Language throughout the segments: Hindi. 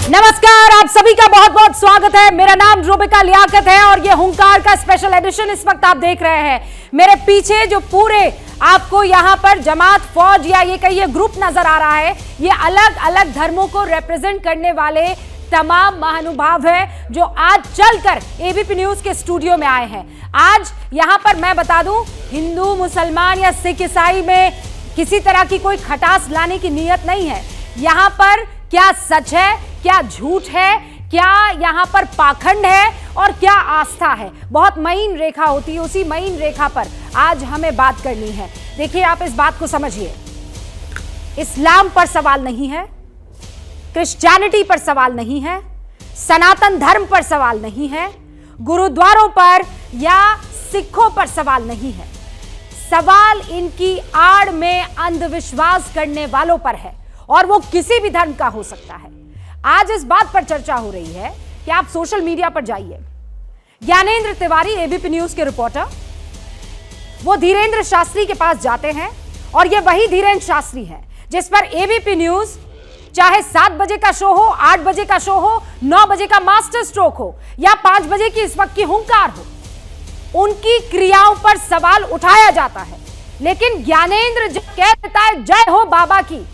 नमस्कार, आप सभी का बहुत बहुत स्वागत है। मेरा नाम रूबिका लियाकत है और ये हुंकार का स्पेशल एडिशन इस वक्त आप देख रहे हैं। मेरे पीछे जो पूरे आपको यहाँ पर जमात, फौज या ये कहिए ग्रुप नजर आ रहा है, ये अलग अलग धर्मों को रिप्रेजेंट करने वाले तमाम महानुभाव हैं जो आज चलकर एबीपी न्यूज के स्टूडियो में आए हैं। आज यहाँ पर मैं बता दूं, हिंदू, मुसलमान या सिख, ईसाई में किसी तरह की कोई खटास लाने की नीयत नहीं है। यहाँ पर क्या सच है, क्या झूठ है, क्या यहाँ पर पाखंड है और क्या आस्था है, बहुत महीन रेखा होती है। उसी महीन रेखा पर आज हमें बात करनी है। देखिए, आप इस बात को समझिए, इस्लाम पर सवाल नहीं है, क्रिश्चियनिटी पर सवाल नहीं है, सनातन धर्म पर सवाल नहीं है, गुरुद्वारों पर या सिखों पर सवाल नहीं है। सवाल इनकी आड़ में अंधविश्वास करने वालों पर है और वो किसी भी धर्म का हो सकता है। आज इस बात पर चर्चा हो रही है कि आप सोशल मीडिया पर जाइए, ज्ञानेंद्र तिवारी एबीपी न्यूज के रिपोर्टर, वो धीरेन्द्र शास्त्री के पास जाते हैं और ये वही धीरेन्द्र शास्त्री है जिस पर एबीपी न्यूज चाहे 7 बजे का शो हो, 8 बजे का शो हो, 9 बजे का मास्टर स्ट्रोक हो या 5 बजे की इस वक्त की हुंकार हो, उनकी क्रियाओं पर सवाल उठाया जाता है। लेकिन ज्ञानेंद्र जब कह देता है जय हो बाबा की,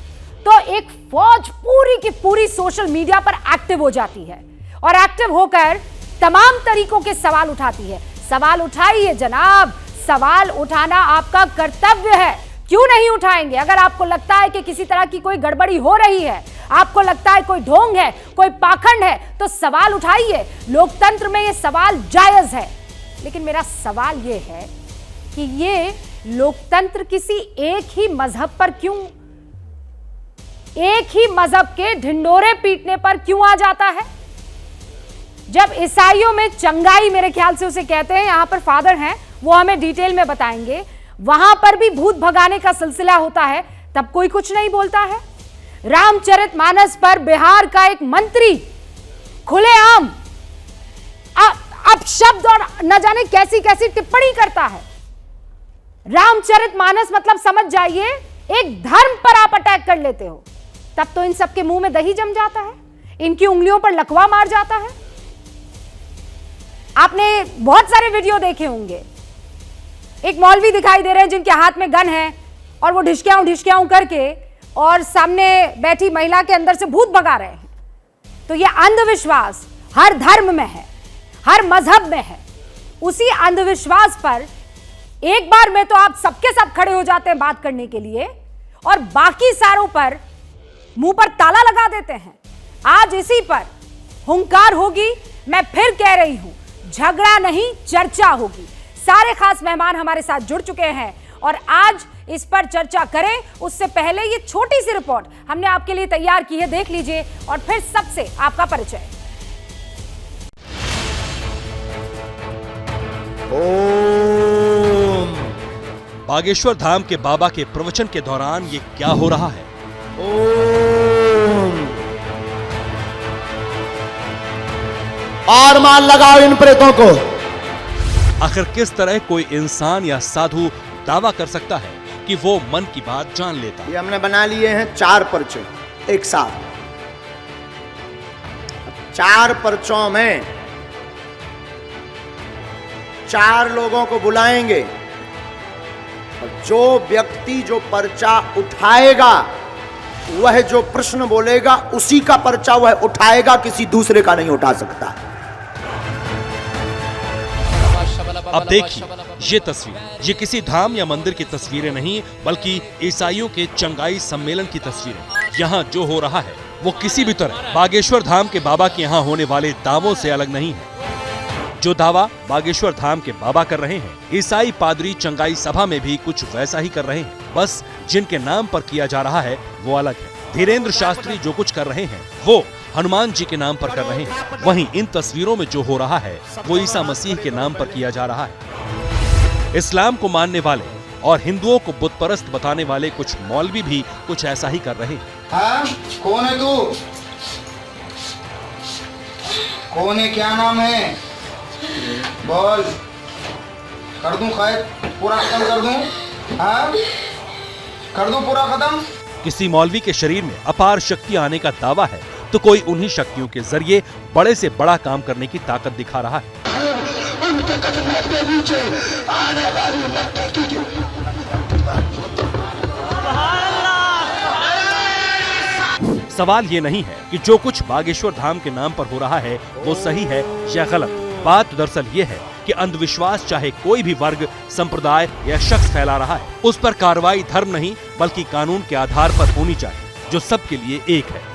तो एक फौज पूरी की पूरी सोशल मीडिया पर एक्टिव हो जाती है और एक्टिव होकर तमाम तरीकों के सवाल उठाती है। सवाल उठाइए जनाब, सवाल उठाना आपका कर्तव्य है। क्यों नहीं उठाएंगे? अगर आपको लगता है कि किसी तरह की कोई गड़बड़ी हो रही है, आपको लगता है कोई ढोंग है, कोई पाखंड है, तो सवाल उठाइए। लोकतंत्र में यह सवाल जायज है। लेकिन मेरा सवाल यह है कि ये लोकतंत्र किसी एक ही मजहब पर क्यों, एक ही मजहब के ढिंडोरे पीटने पर क्यों आ जाता है? जब ईसाइयों में चंगाई, मेरे ख्याल से उसे कहते हैं, यहां पर फादर हैं, वो हमें डिटेल में बताएंगे, वहां पर भी भूत भगाने का सिलसिला होता है, तब कोई कुछ नहीं बोलता है। रामचरितमानस पर बिहार का एक मंत्री खुलेआम अपशब्द और न जाने कैसी कैसी टिप्पणी करता है। रामचरितमानस मतलब समझ जाइए, एक धर्म पर आप अटैक कर लेते हो, तब तो इन सबके मुंह में दही जम जाता है, इनकी उंगलियों पर लकवा मार जाता है। आपने बहुत सारे वीडियो देखे होंगे, एक मौलवी दिखाई दे रहे हैं जिनके हाथ में गन है और वो ढिशक्याऊं करके और सामने बैठी महिला के अंदर से भूत भगा रहे हैं। तो ये अंधविश्वास हर धर्म में है, हर मजहब में है। उसी अंधविश्वास पर एक बार में तो आप सबके सब खड़े हो जाते हैं बात करने के लिए और बाकी सारों पर मुंह पर ताला लगा देते हैं। आज इसी पर हुंकार होगी। मैं फिर कह रही हूं, झगड़ा नहीं, चर्चा होगी। सारे खास मेहमान हमारे साथ जुड़ चुके हैं और आज इस पर चर्चा करें उससे पहले ये छोटी सी रिपोर्ट हमने आपके लिए तैयार की है, देख लीजिए और फिर सबसे आपका परिचय। ओम। बागेश्वर धाम के बाबा के प्रवचन के दौरान ये क्या हो रहा है? ओम। और मार लगाओ इन प्रेतों को। आखिर किस तरह कोई इंसान या साधु दावा कर सकता है कि वो मन की बात जान लेता है? ये हमने बना लिए हैं 4 पर्चे एक साथ। 4 पर्चों में 4 लोगों को बुलाएंगे और जो व्यक्ति जो पर्चा उठाएगा, वह जो प्रश्न बोलेगा उसी का पर्चा वह उठाएगा, किसी दूसरे का नहीं उठा सकता। अब देखिए ये तस्वीर, ये किसी धाम या मंदिर की तस्वीरें नहीं बल्कि ईसाइयों के चंगाई सम्मेलन की तस्वीरें। यहाँ जो हो रहा है वो किसी भी तरह बागेश्वर धाम के बाबा के यहाँ होने वाले दावों से अलग नहीं है। जो दावा बागेश्वर धाम के बाबा कर रहे हैं, ईसाई पादरी चंगाई सभा में भी कुछ वैसा ही कर रहे हैं, बस जिनके नाम पर किया जा रहा है वो अलग है। धीरेन्द्र शास्त्री जो कुछ कर रहे हैं वो हनुमान जी के नाम पर कर रहे हैं, वहीं इन तस्वीरों में जो हो रहा है वो ईसा मसीह के नाम पर किया जा रहा है। इस्लाम को मानने वाले और हिंदुओं को बुतपरस्त बताने वाले कुछ मौलवी भी कुछ ऐसा ही कर रहे हैं। हाँ? कौन है तू? कौन है, क्या नाम है? बोल। कर दूं खैर, पूरा खत्म कर दूं? हाँ? कर दूं पूरा खत्म? किसी मौलवी के शरीर में अपार शक्ति आने का दावा है तो कोई उन्हीं शक्तियों के जरिए बड़े से बड़ा काम करने की ताकत दिखा रहा है। सवाल ये नहीं है कि जो कुछ बागेश्वर धाम के नाम पर हो रहा है वो सही है या गलत। बात दरअसल ये है कि अंधविश्वास चाहे कोई भी वर्ग, संप्रदाय या शख्स फैला रहा है, उस पर कार्रवाई धर्म नहीं बल्कि कानून के आधार पर होनी चाहिए, जो सबके लिए एक है।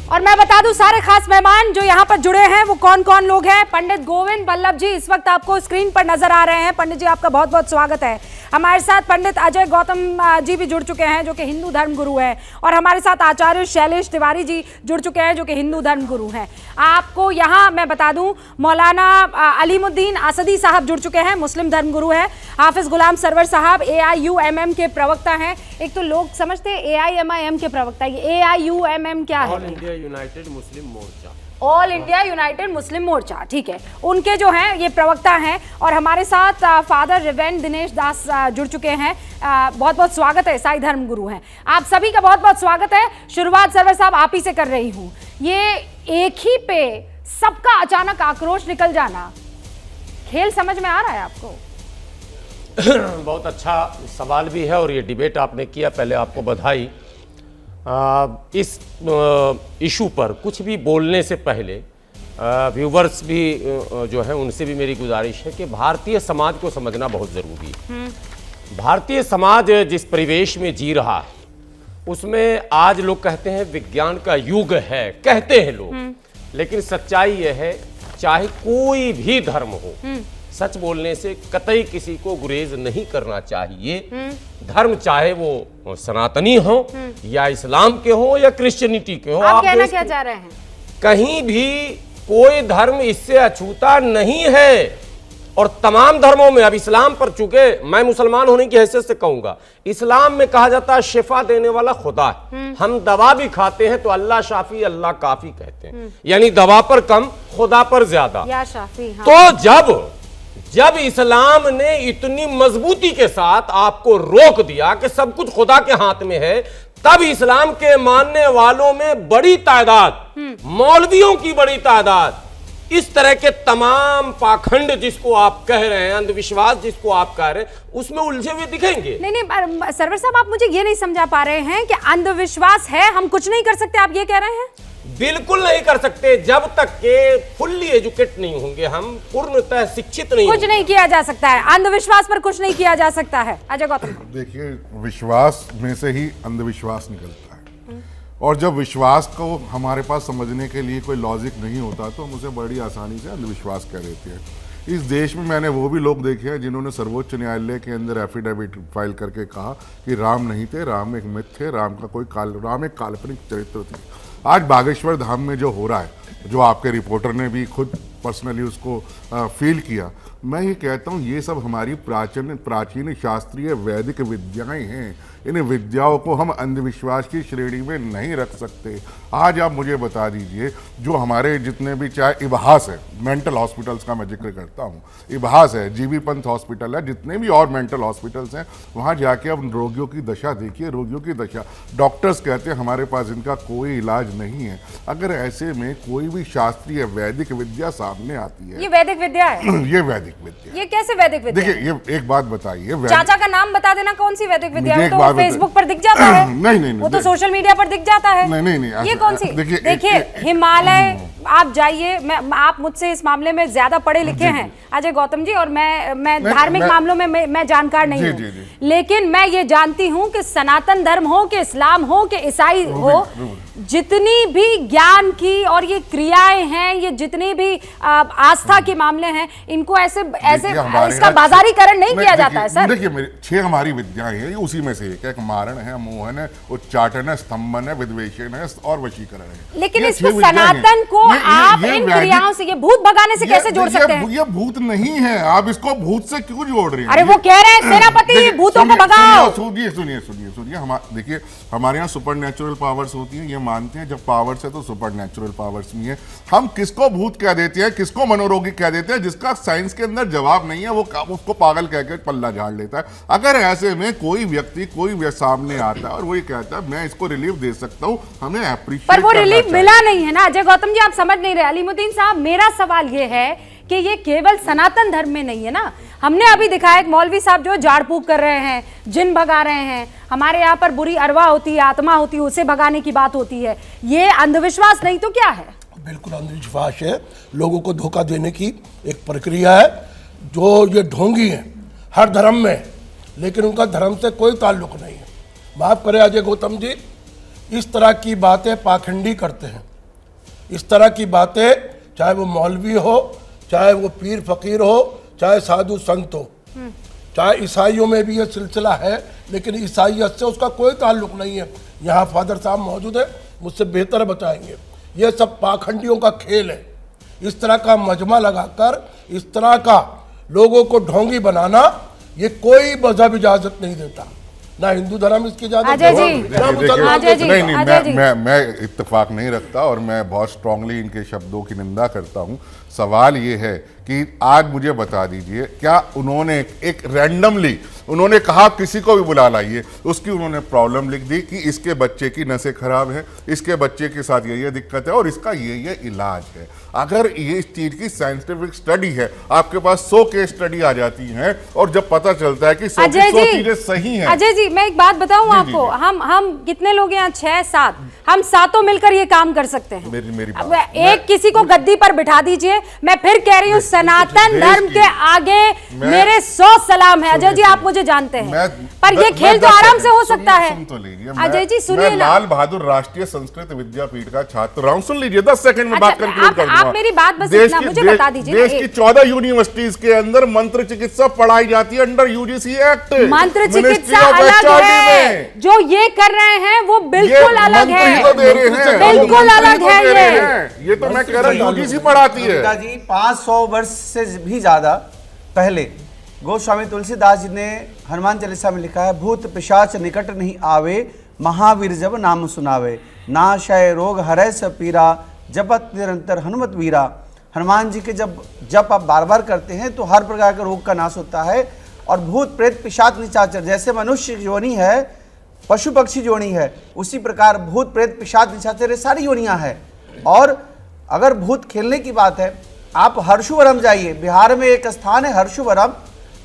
और मैं बता दूं सारे खास मेहमान जो यहाँ पर जुड़े हैं वो कौन कौन लोग हैं। पंडित गोविंद बल्लभ जी इस वक्त आपको स्क्रीन पर नजर आ रहे हैं। पंडित जी आपका बहुत बहुत स्वागत है। हमारे साथ पंडित अजय गौतम जी भी जुड़ चुके हैं जो कि हिंदू धर्म गुरु हैं, और हमारे साथ आचार्य शैलेश तिवारी जी जुड़ चुके हैं जो कि हिंदू धर्म गुरु हैं। आपको यहाँ मैं बता दूं मौलाना अलीमुद्दीन असदी साहब जुड़ चुके हैं, मुस्लिम धर्म गुरु है। हाफिज गुलाम सरवर साहब AIUMM के प्रवक्ता हैं। एक तो लोग समझते हैं AIMIM के प्रवक्ता, ये AIUMM क्या है? ऑल इंडिया यूनाइटेड मुस्लिम मोर्चा। ऑल इंडिया यूनाइटेड मुस्लिम मोर्चा, ठीक है, उनके जो हैं ये प्रवक्ता हैं। और हमारे साथ फादर रेवेरेंड दिनेश दास जुड़ चुके हैं। बहुत बहुत स्वागत है, ईसाई धर्म गुरु हैं। आप सभी का बहुत बहुत स्वागत है। शुरुआत सरवर साहब आप ही से कर रही हूँ। ये एक ही पे सबका अचानक आक्रोश निकल जाना, खेल समझ में आ रहा है आपको? बहुत अच्छा सवाल भी है और ये डिबेट आपने किया, पहले आपको बधाई। इस इशू पर कुछ भी बोलने से पहले व्यूवर्स भी जो है उनसे भी मेरी गुजारिश है कि भारतीय समाज को समझना बहुत ज़रूरी है। भारतीय समाज जिस परिवेश में जी रहा है उसमें आज लोग कहते हैं विज्ञान का युग है, कहते हैं लोग, लेकिन सच्चाई यह है चाहे कोई भी धर्म हो, सच बोलने से कतई किसी को गुरेज नहीं करना चाहिए। धर्म चाहे वो सनातनी हो या इस्लाम के हो या क्रिश्चियनिटी के हो। आप कहना क्या चाह रहे हैं? कहीं भी कोई धर्म इससे अछूता नहीं है। और तमाम धर्मों में, अब इस्लाम पर चूंकि मैं मुसलमान होने की हैसियत से कहूंगा, इस्लाम में कहा जाता है शिफा देने वाला खुदा है। हम दवा भी खाते हैं तो अल्लाह शाफी अल्लाह काफी कहते हैं, यानी दवा पर कम खुदा पर ज्यादा। या शाफी, हाँ। तो जब इस्लाम ने इतनी मजबूती के साथ आपको रोक दिया कि सब कुछ खुदा के हाथ में है, तब इस्लाम के मानने वालों में बड़ी तादाद, मौलवियों की बड़ी तादाद, इस तरह के तमाम पाखंड जिसको आप कह रहे हैं, अंधविश्वास जिसको आप कह रहे हैं, उसमें उलझे हुए दिखेंगे। नहीं, सरवर साहब आप मुझे ये नहीं समझा पा रहे हैं कि अंधविश्वास है, हम कुछ नहीं कर सकते, आप ये कह रहे हैं? बिल्कुल नहीं कर सकते जब तक के फुल्ली एजुकेट नहीं होंगे, हम पूर्णतः शिक्षित नहीं कुछ नहीं किया जा सकता है, अंधविश्वास पर कुछ नहीं किया जा सकता है। अजय गौतम, देखिए, विश्वास में से ही अंधविश्वास निकलता है, और जब विश्वास को हमारे पास समझने के लिए कोई लॉजिक नहीं होता तो हम उसे बड़ी आसानी से अंधविश्वास कह देते हैं। इस देश में मैंने वो भी लोग देखे हैं जिन्होंने सर्वोच्च न्यायालय के अंदर एफिडेविट फाइल करके कहा कि राम नहीं थे, राम एक मिथ थे, राम एक काल्पनिक चरित्र थे। आज बागेश्वर धाम में जो हो रहा है, जो आपके रिपोर्टर ने भी खुद पर्सनली उसको फील किया, मैं ये कहता हूँ ये सब हमारी प्राचीन शास्त्रीय वैदिक विद्याएं हैं। इन विद्याओं को हम अंधविश्वास की श्रेणी में नहीं रख सकते। आज आप मुझे बता दीजिए, जो हमारे जितने भी, चाहे इबहास है, मेंटल हॉस्पिटल्स का मैं जिक्र करता हूँ, इबहास है, जीबी पंथ हॉस्पिटल है, जितने भी और मेंटल हॉस्पिटल्स हैं, वहाँ जाके अब रोगियों की दशा देखिए, रोगियों की दशा। डॉक्टर्स कहते हैं हमारे पास इनका कोई इलाज नहीं है। अगर ऐसे में कोई भी शास्त्रीय वैदिक विद्या सामने आती है, ये वैदिक विद्या है? ये वैदिक विद्या। ये कैसे वैदिक विद्या? देखिए, ये एक बात बताइए, चाचा का नाम बता देना, कौन सी वैदिक विद्या है? तो फेसबुक पर दिख जाता है। नहीं, वो तो सोशल मीडिया पर दिख जाता है। नहीं, ये कौन सी? देखिए, हिमालय आप जाइए, आप मुझसे इस मामले में ज्यादा पढ़े लिखे हैं अजय गौतम जी, और मैं धार्मिक मामलों में मैं जानकार नहीं हूँ, लेकिन मैं ये जानती हूँ कि सनातन धर्म हो कि इस्लाम हो कि ईसाई हो, जितनी भी ज्ञान की और ये क्रियाएं हैं, ये जितनी भी आस्था के मामले हैं, इनको ऐसे इसका बाजारीकरण नहीं किया जाता है सर। देखिए, 6 हमारी विद्याएं हैं, उसी में से एक मारण है, मोहन है, उच्चाटन है, स्तंभन है, विद्वेषण है और वशीकरण है। लेकिन इसको सनातन को आप इन क्रियाओं से, ये भूत भगाने से कैसे जोड़ सकते हैं? ये भूत नहीं है, आप इसको भूत से क्यों जोड़ रही हैं? अरे वो कह रहे हैं सेनापति गणपति भूतों को भगाओ। सुनिए सुनिए सुनिए सुनिए, देखिए हमारे यहाँ सुपर नेचुरल पावर्स होती हैं, ये मानते हैं जब पावर्स है तो सुपर नेचुरल पावर्स भी है। हम किसको भूत कह देते हैं, किसको मनोरोगी कह देते हैं, जिसका साइंस के अंदर जवाब नहीं है वो उसको पागल कह के पल्ला झाड़ लेता है। अगर ऐसे में कोई व्यक्ति सामने आता है और वो ये कहता है मैं इसको रिलीफ दे सकता हूँ, हमें एप्रिशिएट पर वो रिलीफ मिला नहीं है ना अजय गौतम जी, आप समझ नहीं रहे। अलीमुद्दीन साहब, मेरा सवाल ये है कि ये केवल सनातन धर्म में नहीं है ना। हमने अभी दिखाया एक मौलवी साहब जो झाड़ फूक कर रहे हैं, जिन भगा रहे हैं। हमारे यहाँ पर बुरी अरवा होती है, आत्मा होती है, उसे भगाने की बात होती है। ये अंधविश्वास नहीं तो क्या है? बिल्कुल अंधविश्वास है, लोगों को धोखा देने की एक प्रक्रिया है। जो ये ढोंगी है हर धर्म में, लेकिन उनका धर्म से कोई ताल्लुक नहीं है। माफ करें अजय गौतम जी, इस तरह की बातें पाखंडी करते हैं। इस तरह की बातें, चाहे वो मौलवी हो, चाहे वो पीर फकीर हो, चाहे साधु संत हो, चाहे ईसाइयों में भी ये सिलसिला है, लेकिन ईसाइयत से उसका कोई ताल्लुक नहीं है। यहाँ फादर साहब मौजूद है, मुझसे बेहतर बताएंगे। ये सब पाखंडियों का खेल है। इस तरह का मजमा लगाकर इस तरह का लोगों को ढोंगी बनाना, ये कोई मजहब इजाजत नहीं देता, ना हिंदू धर्म इसकी इजाजत अजय जी, मैं इत्तेफाक नहीं रखता और मैं बहुत स्ट्रांगली इनके शब्दों की निंदा करता हूं। सवाल ये है कि आज मुझे बता दीजिए, क्या उन्होंने एक रैंडमली उन्होंने कहा किसी को भी बुला लाइए, उसकी उन्होंने प्रॉब्लम लिख दी कि इसके बच्चे की नसें खराब हैं, इसके बच्चे के साथ ये दिक्कत है और इसका ये इलाज है। अगर ये इस चीज की साइंटिफिक स्टडी है, आपके पास 100 केस स्टडी आ जाती हैं और जब पता चलता है कि 100 चीजें सही हैं। अजय जी, मैं एक बात बताऊं आपको, हम कितने लोग यहाँ 6-7, हम सातों मिलकर ये काम कर सकते हैं। मेरी एक किसी को गद्दी पर बिठा दीजिए। मैं फिर कह रही हूँ, सनातन धर्म के आगे मेरे 100 सलाम है। अजय जी, आप मुझे जानते हैं, पर ये खेल तो आराम से हो सकता है। अजय जी सुनिए ना, लाल बहादुर राष्ट्रीय संस्कृत विद्यापीठ का छात्र रहा हूं, सुन लीजिए, 10 सेकंड में बात कंक्लूड कर दूंगा। आप मेरी बात बस इतना मुझे बता दीजिए। देश की 14 यूनिवर्सिटीज के अंदर मंत्र चिकित्सा पढ़ाई जाती है अंडर यूजीसी एक्ट। मंत्र चिकित्सा अलग है, जो ये कर रहे हैं वो बिल्कुल अलग है, बिल्कुल अलग है। ये तो मैं कह रहा हूँ यूजीसी पढ़ाती है। 500 वर्ष से भी ज्यादा पहले गोस्वामी तुलसीदास जी ने हनुमान चालीसा में लिखा है, भूत पिशाच निकट नहीं आवे, महावीर जब नाम सुनावे, नाशय रोग हरै सब पीरा, जपत निरंतर हनुमत वीरा। हनुमान जी के जब आप बार बार करते हैं तो हर प्रकार के रोग का नाश होता है। और भूत प्रेत पिशाच निशाचर, जैसे मनुष्य योनि है, पशु पक्षी योनि है, उसी प्रकार भूत प्रेत पिशाच निशाचर ये सारी योनियां हैं। और अगर भूत खेलने की बात है, आप हर्षुवरम जाइए, बिहार में एक स्थान है हर्षुवरम,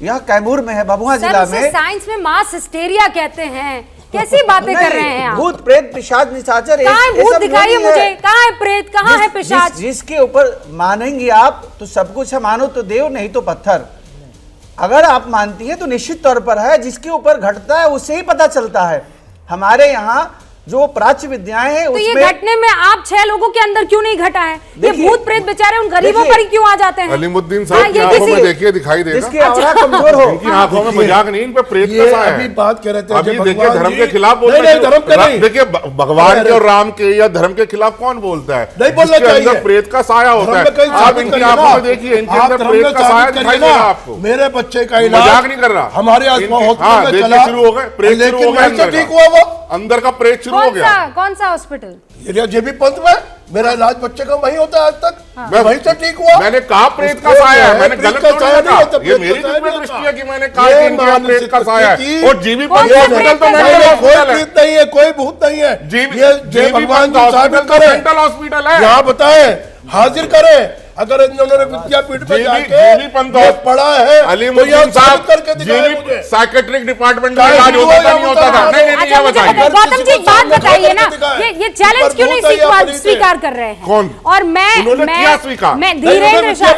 यह कैमूर में है, भभुआ जिला में। साइंस में मास हिस्टेरिया कहते हैं, कैसी बातें कर रहे हैं आप? भूत प्रेत पिशाच निशाचर, कहाँ है भूत दिखाइए मुझे, कहाँ है प्रेत, कहाँ है पिशाच? जिसके ऊपर मानेंगे आप तो सब कुछ है, मानो तो देव नहीं तो पत्थर। अगर आप मानती हैं तो निश्चित तौर पर है, जिसके ऊपर घटता है उससे ही पता चलता है। हमारे यहाँ जो प्राच्य विद्याएं हैं, तो उसमें ये घटने में आप 6 लोगों के अंदर क्यों नहीं घटा है? ये भूत प्रेत बेचारे उन गरीबों पर ही क्यों आ जाते हैं? अलीमुद्दीन साहब की आंखों में देखिए, दिखाई देगा, जिसकी आंखें कमजोर हो, इनकी आंखों में मजाक नहीं, इन पे प्रेत का सा है। अभी बात कर रहे थे, अभी देखिए धर्म के खिलाफ बोलते हैं। देखिए भगवान के और राम के या धर्म के खिलाफ कौन बोलता है? नहीं बोलना चाहिए। अंदर प्रेत का साया होता है। आप इनकी आंखों में देखिए, इनके अंदर प्रेत का साया दिखाई देगा आपको। मेरे बच्चे का इलाज, मजाक नहीं कर रहा, हमारे हॉस्पिटल में चला, शुरू हो गए, प्रेत शुरू हो गया, ठीक हुआ वो, अंदर का प्रेत शुरू हो गया। कौन सा हॉस्पिटल? जेबी पंथ में मेरा इलाज बच्चे का वही होता है आज तक। मैं वहीं से ठीक हुआ। मैंने कहा प्रेत का साया है, मैंने गलत नहीं कहा, ये मेरी दृष्टि है कि मैंने कहा कि इनका प्रेत का साया है। और जीबी पंथ हॉस्पिटल तो कोई प्रेत नहीं है, कोई भूत नहीं है, ये जय भगवान जी साबित करें, मेंटल हॉस्पिटल है, यहाँ बताएं, हाजिर करें। अगर इन्होंने विद्यापीठ में जाके पढ़ा है, अलीमुद्दीन साहब साइकेट्रिक डिपार्टमेंट में इलाज होता था, नहीं होता था? नहीं, ये बताइए। गौतम जी बात बताइए ना, ये चैलेंज क्यों नहीं स्वीकार कर रहे हैं? कौन? और उन्होंने किया स्वीकार? मैं धीरेन्द्र शाह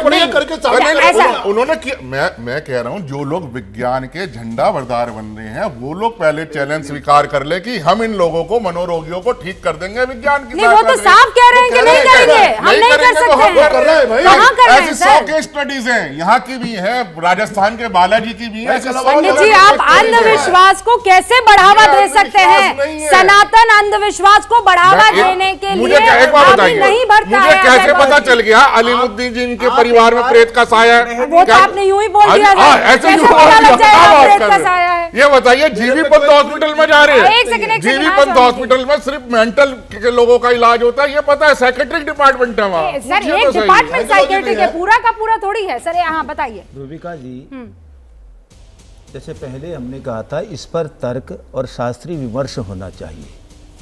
उन्होंने किया। मैं कह रहा हूँ जो लोग विज्ञान के झंडा बरदार बन रहे हैं, वो लोग पहले चैलेंज स्वीकार कर ले कि हम इन लोगों को, मनोरोगियों को ठीक कर देंगे विज्ञान की। वो तो साफ कह रहे हैं कि नहीं करेंगे, हम नहीं कर सकते। भाई, कहाँ कर रहे हैं ऐसी 100 सर? केस स्टडीज हैं, यहाँ की भी है, राजस्थान के बालाजी की भी है। पंडित जी, आप अंधविश्वास को कैसे बढ़ावा दे सकते हैं? सनातन अंधविश्वास को बढ़ावा देने के लिए आदमी नहीं बढ़ता मुझे है। कैसे पता चल गया अलीमुद्दीन जी इनके परिवार में प्रेत का साया है? वो तो आपने यूं ही बोल दिया था। ऐसे कैसे यूं बोल पता लग दिया? जाएगा क्या बात प्रेत कर का रहे साया हैं? है? ये बताइए, जीवी पंत हॉस्पिटल में जा रहे एक हैं, सेकंड, जीवी हाँ, पंत समझिए। हॉस्पिटल में सिर्फ मेंटल के लोगों का इलाज होता है, ये पता है, साइकेट्रिक डिपार्टमेंट है वहाँ। सर, मुझे एक तो सही डिपार्टमेंट है। साइकेट्रिक है, पूरा का पूरा थोड़ी है सर। हाँ बताइए। रूबिका जी, जैसे पहले हमने कहा था, इस पर तर्क और शास्त्रीय विमर्श होना चाहिए,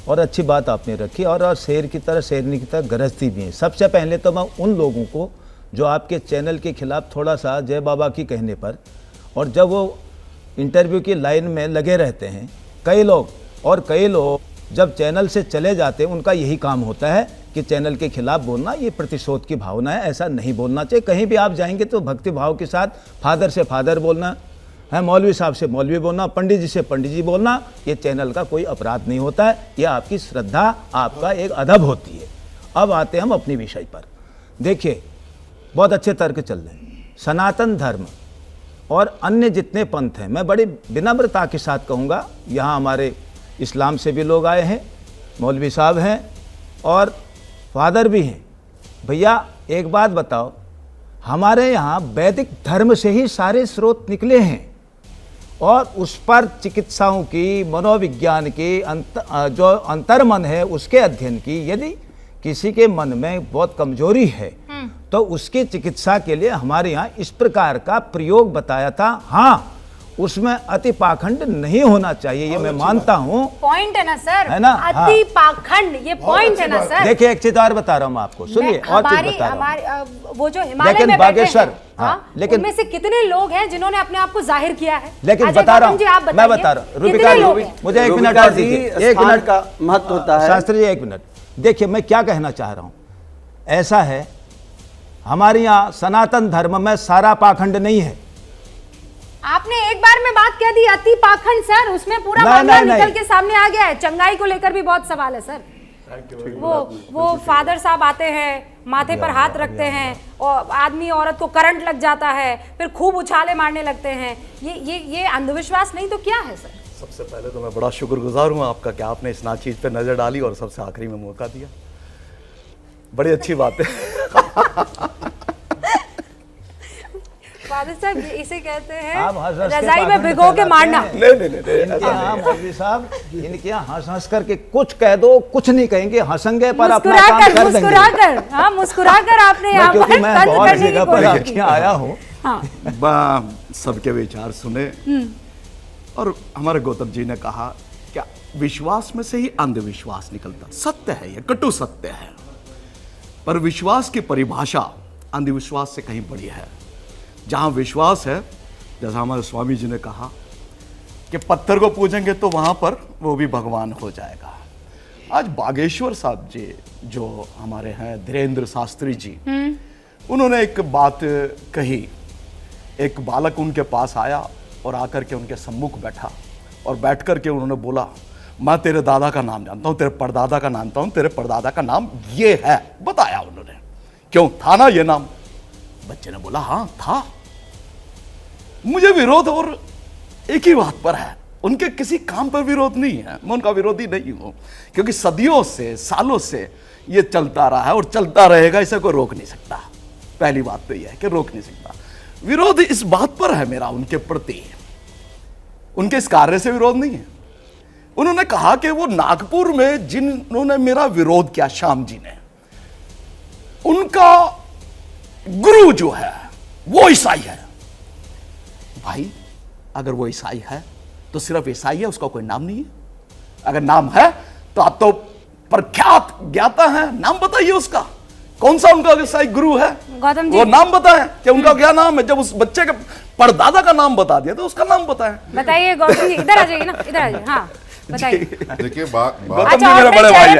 और अच्छी बात आपने रखी, और शेर की तरह शेरनी की तरह गरजती भी है। सबसे पहले तो मैं उन लोगों को जो आपके चैनल के खिलाफ थोड़ा सा जय बाबा की कहने पर, और जब वो इंटरव्यू की लाइन में लगे रहते हैं कई लोग जब चैनल से चले जाते हैं, उनका यही काम होता है कि चैनल के खिलाफ बोलना, ये प्रतिशोध की भावना है, ऐसा नहीं बोलना चाहिए। कहीं भी आप जाएंगे तो भक्ति भाव के साथ फादर से फादर बोलना है, मौलवी साहब से मौलवी बोलना, पंडित जी से पंडित जी बोलना, ये चैनल का कोई अपराध नहीं होता है, ये आपकी श्रद्धा, आपका एक अदब होती है। अब आते हैं हम अपनी विषय पर। देखिए, बहुत अच्छे तर्क चल रहे हैं। सनातन धर्म और अन्य जितने पंथ हैं, मैं बड़ी विनम्रता के साथ कहूँगा, यहाँ हमारे इस्लाम से भी लोग आए हैं, मौलवी साहब हैं और फादर भी हैं। भैया एक बात बताओ, हमारे यहाँ वैदिक धर्म से ही सारे स्रोत निकले हैं, और उस पर चिकित्साओं की, मनोविज्ञान की, जो अंतर्मन है उसके अध्ययन की, यदि किसी के मन में बहुत कमजोरी है तो उसकी चिकित्सा के लिए हमारे यहाँ इस प्रकार का प्रयोग बताया था। हाँ, उसमें अति पाखंड नहीं होना चाहिए, ये मैं मानता हूँ। पॉइंट है ना सर, है ना? अति पाखंड, ये पॉइंट है ना सर। देखिए, एक चीज और बता रहा हूँ मैं आपको, सुनिए, और चीज बता रहा हूँ। वो जो हिमालय लेकिन में बैठे बागेश्वर, हैं, हाँ, लेकिन उनमें से कितने लोग हैं जिन्होंने अपने आप को जाहिर किया है? लेकिन अजय बता रहा गौतम जी, आप हूँ, मैं बताइए, बता रहा हूँ। कितने रूबिका लोग जी, हैं? मुझे एक मिनट रूबिका और जी, दीजिए, एक स्थान मिनट का महत्व होता है। शास्त्री जी, एक मिनट। देखिए, मैं क्या कहना चाह रहा हूँ, ऐसा है, हमारे यहाँ सनातन धर्म में सारा पाखंड नहीं है। आपने एक बार में बात कह दी अति पाखंड सर, उसमें पूरा नहीं, मामला नहीं, निकल नहीं। के सामने आ गया है। चंगाई को लेकर भी बहुत सवाल है सर। वो फादर साहब आते हैं, माथे पर हाथ रखते हैं, और आदमी औरत को करंट लग जाता है, फिर खूब उछाले मारने लगते हैं। ये अंधविश्वास नहीं तो क्या है सर? सबसे पहले तो मैं बड़ा शुक्रगुजार हूँ आपका कि आपने इस नाचीज पे नजर डाली और सबसे आखिरी में मौका दिया। बड़ी अच्छी बात है। फादर साहब, इसे कहते हैं आप हंस-हंस के रजाई में पाखंड भिगो के फैलाते मारना। हैं। नहीं, इनके यहाँ मौलवी साहब, इनके यहाँ हंस करके कुछ कह दो, कुछ नहीं कहेंगे, हंसेंगे पर अपना काम कर देंगे। मुस्कुराकर आपने यहाँ क्योंकि पर मैं तंज बहुत करने की जगह पर कोशिश की। आके आया हूँ। सबके विचार सुने, और हमारे गौतम जी ने कहा क्या विश्वास में से ही अंधविश्वास निकलता। सत्य है, ये कटु सत्य है, पर विश्वास की परिभाषा अंधविश्वास से कहीं बड़ी है। जहां विश्वास है, जैसा हमारे स्वामी जी ने कहा कि पत्थर को पूजेंगे तो वहां पर वो भी भगवान हो जाएगा। आज बागेश्वर साहब जी जो हमारे हैं, धीरेन्द्र शास्त्री जी, उन्होंने एक बात कही। एक बालक उनके पास आया और आकर के उनके सम्मुख बैठा, और बैठ कर के उन्होंने बोला, मैं तेरे दादा का नाम जानता हूं, तेरे परदादा का नाम जानता हूं, तेरे परदादा का नाम ये है। बताया उन्होंने, क्यों था ना ये नाम? बच्चे ने बोला, हाँ था। मुझे विरोध और एक ही बात पर है, उनके किसी काम पर विरोध नहीं है, मैं उनका विरोधी नहीं हूं, क्योंकि सदियों से, सालों से ये चलता रहा है और चलता रहेगा, इसे कोई रोक नहीं सकता। पहली बात तो यह है कि रोक नहीं सकता। विरोध इस बात पर है मेरा उनके प्रति, उनके इस कार्य से विरोध नहीं है। उन्होंने कहा कि वो नागपुर में जिन्होंने मेरा विरोध किया, श्याम जी ने, उनका गुरु जो है वो ईसाई है। भाई, अगर वो ईसाई है तो सिर्फ ईसाई है, उसका कोई नाम नहीं है। अगर नाम है तो आप तो प्रख्यात ज्ञाता है, नाम बताइए उसका, कौन सा उनका ईसाई गुरु है? गौतम जी, वो नाम बताएं कि उनका क्या नाम है। जब उस बच्चे के परदादा का नाम बता दिया तो उसका नाम बताएं। बताइए गौतम जी, इधर आ जाइए ना, इधर आ जाइए। हाँ बताइए। देखिए, गौतम जी मेरे बड़े भाई हैं।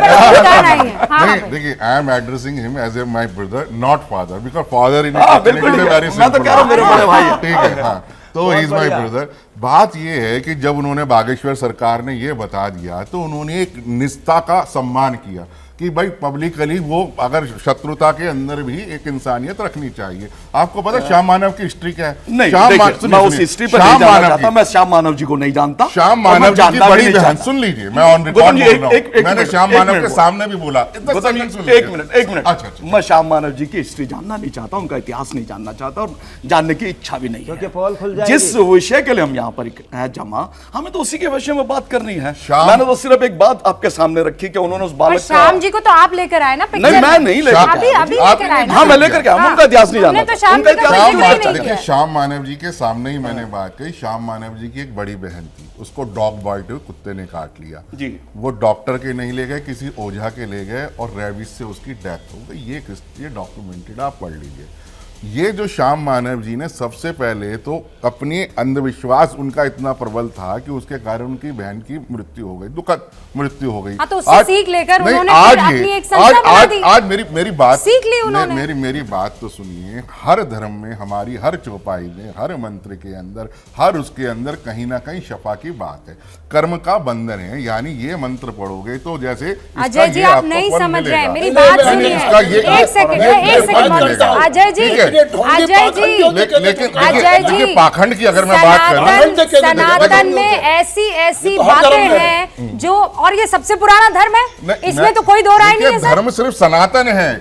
नहीं, देखिए, I am addressing him as a my brother, not father, because father in बिल्कुल, मैं तो कह रहा हूं मेरे बड़े भाई हैं। ठीक है, हाँ, तो ही इज माय ब्रदर। बात यह है कि जब उन्होंने बागेश्वर सरकार ने ये बता दिया तो उन्होंने एक निष्ठा का सम्मान किया कि भाई पब्लिकली वो अगर शत्रुता के अंदर भी एक इंसानियत रखनी चाहिए। आपको पता श्याम मानव की हिस्ट्री क्या है? नहीं, देखिए, मैं उस हिस्ट्री पर नहीं जाना चाहता, मैं श्याम मानव जी को नहीं जानता। श्याम मानव जी की बड़ी बहन, सुन लीजिए, मैं ऑन रिकॉर्ड बोल रहा हूं, मैंने श्याम मानव के सामने भी बोला। एक मिनट, अच्छा, मैं श्याम मानव जी की हिस्ट्री जानना नहीं चाहता, उनका इतिहास नहीं जानना चाहता और जानने की इच्छा भी नहीं है। जिस विषय के लिए हम यहाँ पर जमा, हमें तो उसी के विषय में बात करनी है। मैंने तो सिर्फ एक बात आपके सामने रखी कि उन्होंने उस बालक श्याम जी को तो आप लेकर आए ना पिक्चर? नहीं, मैं नहीं लेकर अभी लेकर आए ना। हाँ, मैं लेकर क्या, उनका इतिहास नहीं जानता। देखिए, श्याम मानव जी के सामने ही मैंने बात कही। श्याम मानव जी की एक बड़ी बहन थी, उसको डॉग बाइट हुई, कुत्ते ने काट लिया जी। वो डॉक्टर के नहीं ले गए, किसी ओझा के ले गए और रेबीज से उसकी डेथ हो गई। ये डॉक्यूमेंटेड, आप पढ़ लीजिए। ये जो श्याम मानव जी ने सबसे पहले तो अपने अंधविश्वास उनका इतना प्रबल था कि उसके कारण उनकी बहन की मृत्यु हो गई, दुखद मृत्यु हो गई। तो उससे सीख लेकर उन्होंने अपनी एक आज मेरी बात सीख ली उन्होंने। मेरी बात तो सुनिए। हर धर्म में, हमारी हर चौपाई में, हर मंत्र के अंदर, हर उसके अंदर कहीं ना कहीं शफा की बात है, कर्म का बंधन है। यानी ये मंत्र पढ़ोगे तो जैसे अजय जी आप नहीं समझ रहे हैं, मेरी बात सुनिए। एक सेकंड अजय जी, लेकिन पाखंड की अगर मैं बात करूं, सनातन में ऐसी बातें हैं जो, और ये सबसे पुराना धर्म है, इसमें तो कोई दो राय नहीं है सर। धर्म सिर्फ सनातन है,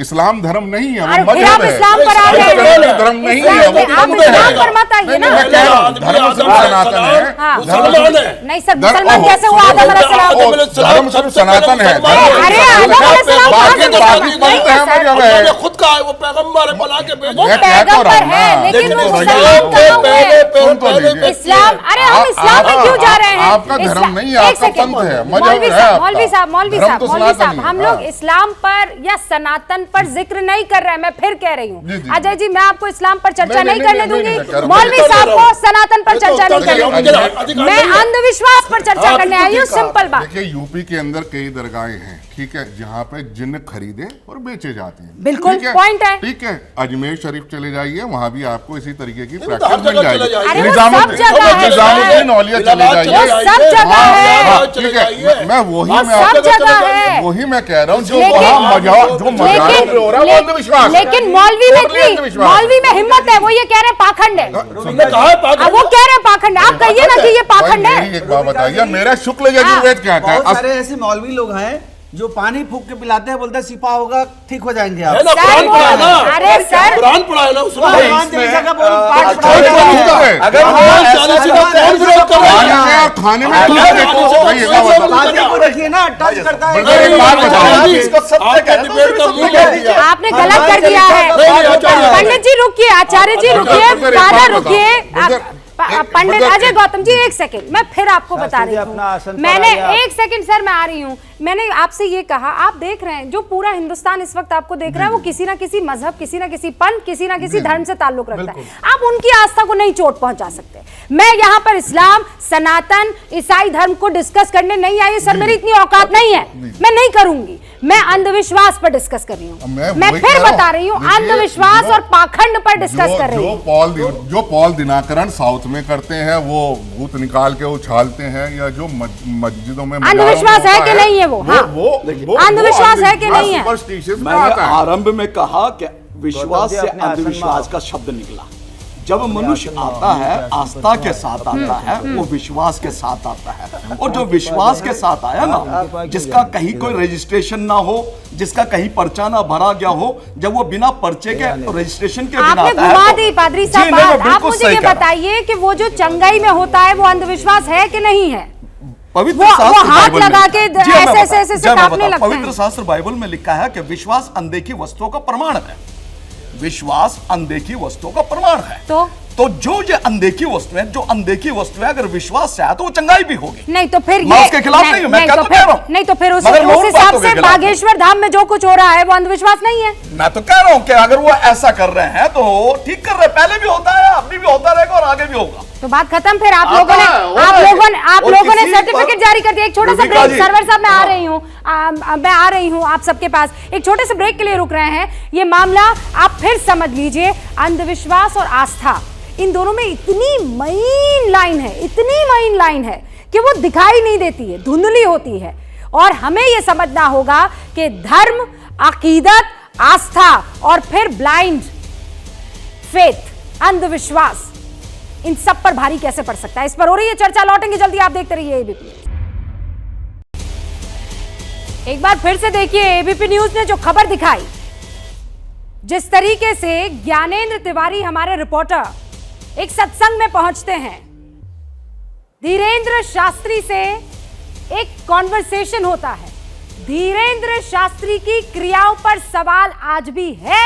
इस्लाम धर्म नहीं है, वो मजहब है। इस्लाम पर आ गए, धर्म नहीं है, आप इस्लाम पर मत आइए ना। धर्म सिर्फ सनातन है। नहीं सर, मुसलमान कैसे हुआ? आदम अलैहिस्सलाम धर्म सिर्फ सनातन है। अरे आदम अलैहिस्सलाम खुद कहा है वो पैगंबर है, बुला के भेजो। वो पैगंबर है, लेकिन वो मुसलमान कहाँ हुए? इस्लाम, अरे हम इस्लाम में क्यों जा रहे हैं? आपका धर्म नहीं है, आपका पंथ है, मौलवी साहब, हम लोग इस्लाम पर या सनातन पर जिक्र नहीं कर रहे हैं। मैं फिर कह रही हूँ अजय जी, मैं आपको इस्लाम पर चर्चा नहीं करने दूंगी, मौलवी साहब को सनातन पर चर्चा नहीं करने दूंगी, मैं अंधविश्वास पर चर्चा करने आई हूँ। सिंपल बात। देखिए, यूपी के अंदर कई दरगाहें हैं, ठीक है, जहाँ पे जिन्न खरीदे और बेचे जाते हैं। बिल्कुल पॉइंट है, ठीक है। अजमेर शरीफ चले जाइए, वहाँ भी आपको इसी तरीके की प्रैक्टिस मिल जाएगी। निजामुद्दीन औलिया चले जाइए, सब जगह है, ठीक है। मैं वही मैं कह रहा हूँ, जो वहाँ जो मजारों पे हो रहा है वो अंधविश्वास। लेकिन मौलवी में हिम्मत है, वो ये कह रहे हैं पाखंड है। वो कह रहे हैं पाखंड है, आप कहिए ना कि ये पाखंड है। एक बात बताइए, मेरा शुक्ल यजुर्वेद क्या था? बहुत सारे ऐसे मौलवी लोग हैं जो पानी फूक के पिलाते हैं, बोलते हैं शिफा होगा, ठीक हो जाएंगे आप। अरे सर, कुरान पढ़ा है ना उसमें। खाने में रखिए ना, टच करता है। आपने गलत कर दिया है। पंडित जी रुकिए, आचार्य जी रुकिए, फादर रुकिए, पंडित अजय गौतम जी एक सेकंड, मैं फिर आपको बता रही हूँ। मैंने एक सेकंड सर, मैं आ रही हूँ। मैंने आपसे ये कहा, आप देख रहे हैं जो पूरा हिंदुस्तान इस वक्त आपको देख रहा है, वो किसी ना किसी मजहब, किसी ना किसी पंथ, किसी ना किसी धर्म से ताल्लुक रखता है। आप उनकी आस्था को नहीं चोट पहुंचा सकते। मैं यहाँ पर इस्लाम, सनातन, ईसाई धर्म को डिस्कस करने नहीं आई सर, मेरी इतनी औकात नहीं है, मैं नहीं करूंगी। मैं अंधविश्वास पर डिस्कस कर रही हूँ। मैं फिर बता रही हूँ, अंधविश्वास और पाखंड पर डिस्कस कर रही हूँ। जो पॉल दिनाकरण साउथ में करते हैं, वो भूत निकाल के उछालते हैं, या जो मस्जिदों में अंधविश्वास है कि नहीं है? वो अंधविश्वास है कि नहीं है? मैंने आरंभ में कहा कि विश्वास से अंधविश्वास का शब्द निकला। जब मनुष्य आता है, आस्था के साथ आता है, वो विश्वास के साथ आता है। और जो विश्वास के साथ आया ना, जिसका कहीं कोई रजिस्ट्रेशन ना हो, जिसका कहीं पर्चा ना भरा गया हो, जब वो बिना पर्चे के रजिस्ट्रेशन के बिना आपने घुमा दी पादरी साहब। आप मुझे ये बताइए कि वो जो चंगाई में होता है, वो अंधविश्वास है कि नहीं है? पवित्र शास्त्र हाथ लगा के ऐसे कांपने लगते हैं। पवित्र शास्त्र बाइबल में लिखा है कि विश्वास अनदेखी वस्तुओं का प्रमाण है। विश्वास अनदेखी वस्तुओं का प्रमाण है। तो जो ये अनदेखी वस्तु है, जो अनदेखी वस्तु है, अगर विश्वास से आए तो वो चंगाई भी होगी। नहीं तो फिर मैं उसके खिलाफ नहीं हूं, मैं क्या तो कह रहा हूं। नहीं तो फिर उस हिसाब से बागेश्वर धाम में जो कुछ हो रहा है वो अंधविश्वास नहीं है। मैं तो कह रहा हूं कि अगर वो ऐसा कर रहे हैं तो ठीक कर रहे हैं। पहले भी होता है, अभी भी होता रहेगा और आगे भी होगा। तो बात खत्म। फिर आप लोगों ने सर्टिफिकेट जारी कर दिया। एक छोटा सा ब्रेक, सर्वर साहब मैं आ रही हूँ आप सबके पास। एक छोटे से ब्रेक के लिए रुक रहे हैं। ये मामला आप फिर समझ लीजिए, अंधविश्वास और आस्था, इन दोनों में इतनी महीन लाइन है, इतनी महीन लाइन है कि वो दिखाई नहीं देती है, धुंधली होती है। और हमें यह समझना होगा कि धर्म, अकीदत, आस्था और फिर ब्लाइंड फेथ, अंधविश्वास, इन सब पर भारी कैसे पड़ सकता है। इस पर हो रही है चर्चा, लौटेंगे जल्दी, आप देखते रहिए एबीपी। एक बार फिर से देखिए एबीपी न्यूज ने जो खबर दिखाई, जिस तरीके से ज्ञानेंद्र तिवारी हमारे रिपोर्टर एक सत्संग में पहुंचते हैं, धीरेन्द्र शास्त्री से एक कॉन्वर्सेशन होता है, धीरेन्द्र शास्त्री की क्रियाओं पर सवाल आज भी है,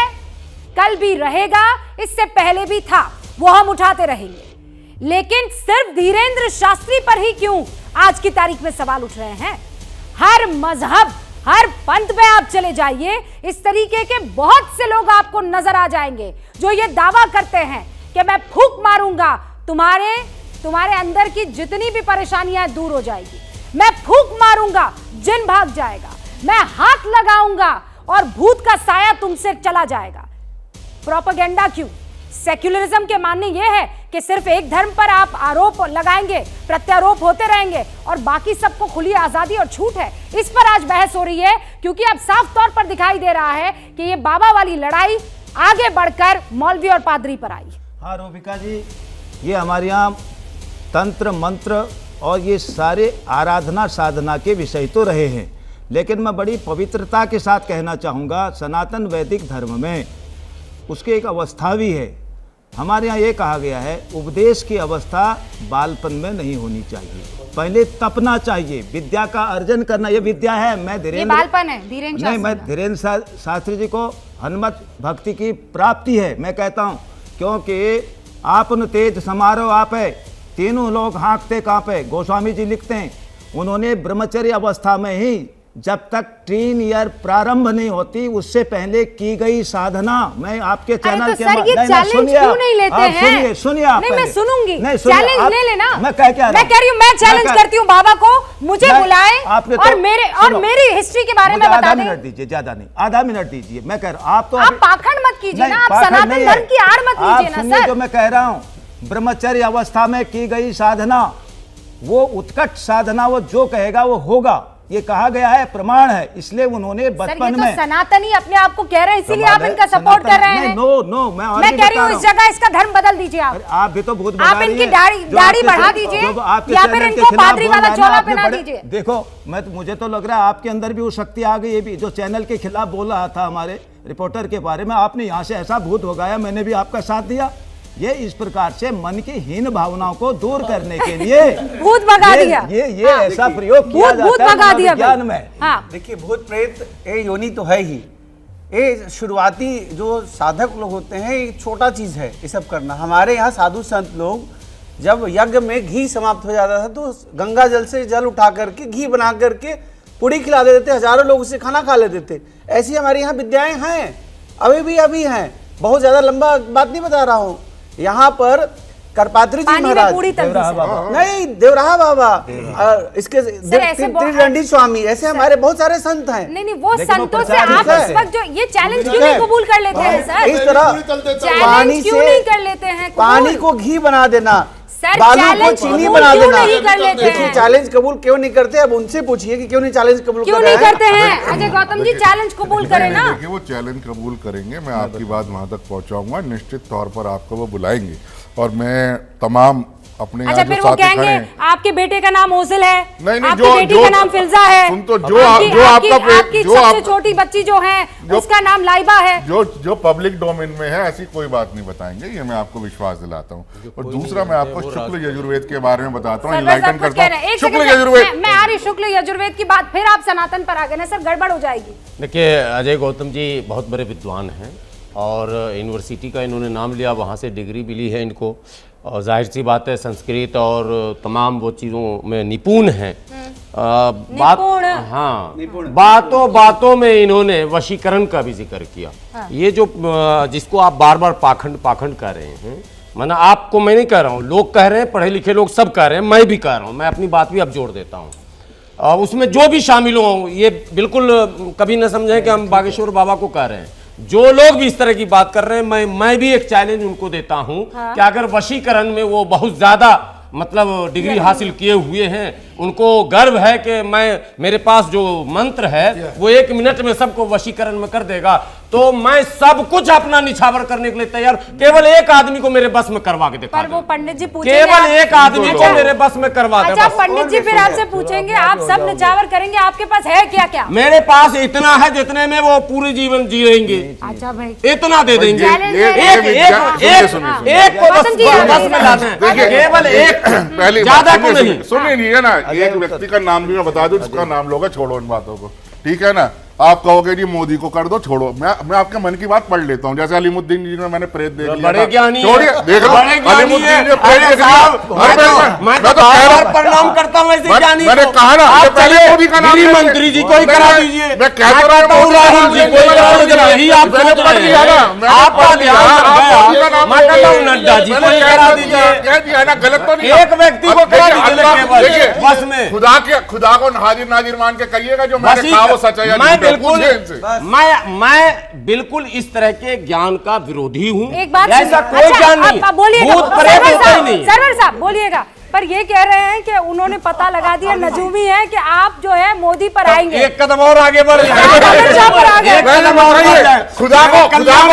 कल भी रहेगा, इससे पहले भी था, वो हम उठाते रहेंगे। लेकिन सिर्फ धीरेन्द्र शास्त्री पर ही क्यों आज की तारीख में सवाल उठ रहे हैं? हर मजहब, हर पंथ में आप चले जाइए, इस तरीके के बहुत से लोग आपको नजर आ जाएंगे जो ये दावा करते हैं कि मैं फूंक मारूंगा, तुम्हारे अंदर की जितनी भी परेशानियां दूर हो जाएगी, मैं फूंक मारूंगा, जिन भाग जाएगा, मैं हाथ लगाऊंगा और भूत का साया तुमसे चला जाएगा। प्रोपेगेंडा क्यों? सेक्युलरिज्म के मानने यह है कि सिर्फ एक धर्म पर आप आरोप लगाएंगे, प्रत्यारोप होते रहेंगे और बाकी सबको खुली आजादी और छूट है। इस पर आज बहस हो रही है क्योंकि अब साफ तौर पर दिखाई दे रहा है कि ये बाबा वाली लड़ाई आगे बढ़कर मौलवी और पादरी पर आई। हाँ रोबिका जी, ये हमारे यहाँ तंत्र मंत्र और ये सारे आराधना साधना के विषय तो रहे हैं, लेकिन मैं बड़ी पवित्रता के साथ कहना चाहूँगा, सनातन वैदिक धर्म में उसकी एक अवस्था भी है। हमारे यहाँ ये कहा गया है, उपदेश की अवस्था बालपन में नहीं होनी चाहिए, पहले तपना चाहिए, विद्या का अर्जन करना, ये विद्या है। मैं धीरेन्द्र, बालपन है, धीरेन्द्र नहीं, मैं धीरेन्द्र शास्त्री जी को हनुमत भक्ति की प्राप्ति है, मैं कहता हूँ, क्योंकि आपन तेज समारोह आप है, तीनों लोग हाँकते कांपे। गोस्वामी जी लिखते हैं, उन्होंने ब्रह्मचर्य अवस्था में ही, जब तक 3 ईयर प्रारंभ नहीं होती उससे पहले की गई साधना, मैं आपके चैनल के सुनिए आप, नहीं मैं सुनूंगी, नहीं चैलेंज ले लेना, मैं कह क्या मैं कह रही हूँ, मैं चैलेंज करती हूँ बाबा को, मुझे बुलाएं और मेरी हिस्ट्री के बारे में बता दें। आधा मिनट दीजिए, ज्यादा नहीं, आधा मिनट दीजिए। मैं कह रहा हूँ, आप पाखंड मत कीजिए ना, आप सनातन धर्म की आड़ मत लीजिए ना सर। जो मैं कह रहा हूँ, ब्रह्मचर्य अवस्था में की गई साधना, वो उत्कट साधना, वो जो कहेगा वो होगा, ये कहा गया है, प्रमाण है। इसलिए उन्होंने बचपन में, सनातनी अपने आप को कह रहे हैं, इसीलिए आप इनका सपोर्ट कर रहे हैं। नो, मैं कह रही हूँ इस जगह इसका धर्म बदल दीजिए आप भी तो बहुत, आप इनकी दाढ़ी बढ़ा दीजिए या फिर इनको पादरी वाला चोला पहना दीजिए। देखो, मुझे तो लग रहा है आपके अंदर भी वो शक्ति आ गई। ये भी जो चैनल के खिलाफ बोल रहा था हमारे रिपोर्टर के बारे में, आपने यहाँ से ऐसा भूत हो गया, मैंने भी आपका साथ दिया। ये इस प्रकार से मन की हीन भावनाओं को दूर करने के लिए भूत भगा दिया, ये ऐसा प्रयोग किया जाता है विज्ञान में। देखिए, भूत प्रेत ये योनि तो है ही, ये शुरुआती जो साधक लोग होते हैं, ये छोटा चीज है ये सब करना। हमारे यहाँ साधु संत लोग जब यज्ञ में घी समाप्त हो जाता था तो गंगा जल से जल उठा करके घी बना करके पूड़ी खिला देते थे, हजारों लोग उससे खाना खा लेते थे। ऐसी हमारे यहाँ विद्याएं हैं, अभी हैं। बहुत ज्यादा लंबा बात नहीं बता रहा हूँ। यहाँ पर करपात्री जी महाराज, नहीं देवराहा बाबा, इसके त्रिदंडी स्वामी, ऐसे हमारे बहुत सारे संत हैं। नहीं, वो संतों से आप इस वक्त जो ये चैलेंज क्यों नहीं कबूल कर लेते हैं सर? इस तरह पानी क्यों नहीं कर लेते हैं? पानी को घी बना देना, बालू को चीनी बना देना, देखिए चैलेंज कबूल क्यों नहीं करते? अब उनसे पूछिए कि क्यों नहीं चैलेंज कबूल क्यों नहीं करते हैं? अजय गौतम जी चैलेंज कबूल करें ना। देखिए, वो चैलेंज कबूल करेंगे, मैं आपकी बात वहां तक पहुंचाऊंगा, निश्चित तौर पर आपको वो बुलाएंगे और मैं तमाम अपने अच्छा, फिर वो कहेंगे आपके बेटे का नाम ओजिल है, नहीं, आपकी बेटी का नाम फिल्जा है, सुन तो आपकी सबसे छोटी बच्ची जो है उसका नाम लाइबा है। जो पब्लिक डोमेन में है, ऐसी कोई बात नहीं बताएंगे, ये मैं आपको विश्वास दिलाता हूँ। और दूसरा, मैं आपको शुक्ल यजुर्वेद के बारे में बताता हूँ, इनलाइटन करता हूँ। शुक्ल यजुर्वेद, मैं आ रही शुक्ल यजुर्वेद की बात, फिर आप सनातन पर आ गए ना सर, गड़बड़ हो जाएगी। देखिए, अजय गौतम जी बहुत बड़े विद्वान हैं और यूनिवर्सिटी का इन्होंने नाम लिया, वहाँ से डिग्री मिली है इनको, और जाहिर सी बात है संस्कृत और तमाम वो चीज़ों में निपुण हैं। बातों में इन्होंने वशीकरण का भी जिक्र किया। ये जो जिसको आप बार बार पाखंड कह रहे हैं, माना आपको मैं नहीं कह रहा हूँ, लोग कह रहे हैं, पढ़े लिखे लोग सब कह रहे हैं, मैं भी कह रहा हूँ, मैं अपनी बात भी अब जोड़ देता हूँ। उसमें जो भी शामिल हो, ये बिल्कुल कभी न समझें कि हम बागेश्वर बाबा को कह रहे हैं। जो लोग भी इस तरह की बात कर रहे हैं, मैं भी एक चैलेंज उनको देता हूं कि अगर वशीकरण में वो बहुत ज्यादा मतलब डिग्री हासिल किए हुए हैं, उनको गर्व है कि मेरे पास जो मंत्र है वो 1 मिनट में सबको वशीकरण में कर देगा, तो मैं सब कुछ अपना निछावर करने के लिए तैयार। केवल एक आदमी को मेरे बस में करवा के दिखा पर वो पंडित जी केवल एक आदमी को मेरे बस में करवा दे। अच्छा पंडित जी फिर आपसे पूछेंगे, आप सब निछावर करेंगे, आपके पास है क्या क्या? मेरे पास इतना है जितने में वो पूरे जीवन जिएंगे। अच्छा भाई इतना दे देंगे। एक को बस में लाते हैं, केवल एक, पहली ज्यादा को नहीं। सुनिए नहीं है ना, एक व्यक्ति का नाम भी मैं बता दूं जिसका नाम लोगे, छोड़ो इन बातों को, ठीक है ना। आप कहोगे जी मोदी को कर दो, छोड़ो, मैं आपके मन की बात पढ़ लेता हूँ। जैसे अलीमुद्दीन जी ने मैंने प्रेत देख लिया, बड़े ज्ञानी छोड़िए, देख लो अलीमुद्दीन ने प्रेत देख लिया। मैं तो प्रणाम करता हूँ ऐसे ज्ञानी। मैंने कहा ना, आप पहले मोदी का नाम गृह मंत्री जी को ही करा दीजिए। मैं कह तो रहा हूँ राहुल जी को ही करा दीजिए, यही आप सोच रहे हैं। आपका ध्यान मैं कहता हूँ नड्डा जी को ही करा दीजिए, कह दिया ना, गलत तो नहीं। एक व्यक्ति को करा दीजिए बस में। खुदा को हाजिर नाजिर मान के कहिएगा, जो मैंने कहा वो सच है या नहीं। मैं बिल्कुल इस तरह के ज्ञान का विरोधी हूँ। एक बात ऐसा कोई ज्ञान नहीं, भूत प्रेत होता ही नहीं। सरवर साहब बोलिएगा, पर ये कह रहे हैं कि उन्होंने पता लगा दिया, नजूमी है कि आप जो है मोदी पर आएंगे। एक कदम और आगे बढ़ जाए, एक कदम और आगे, खुदा को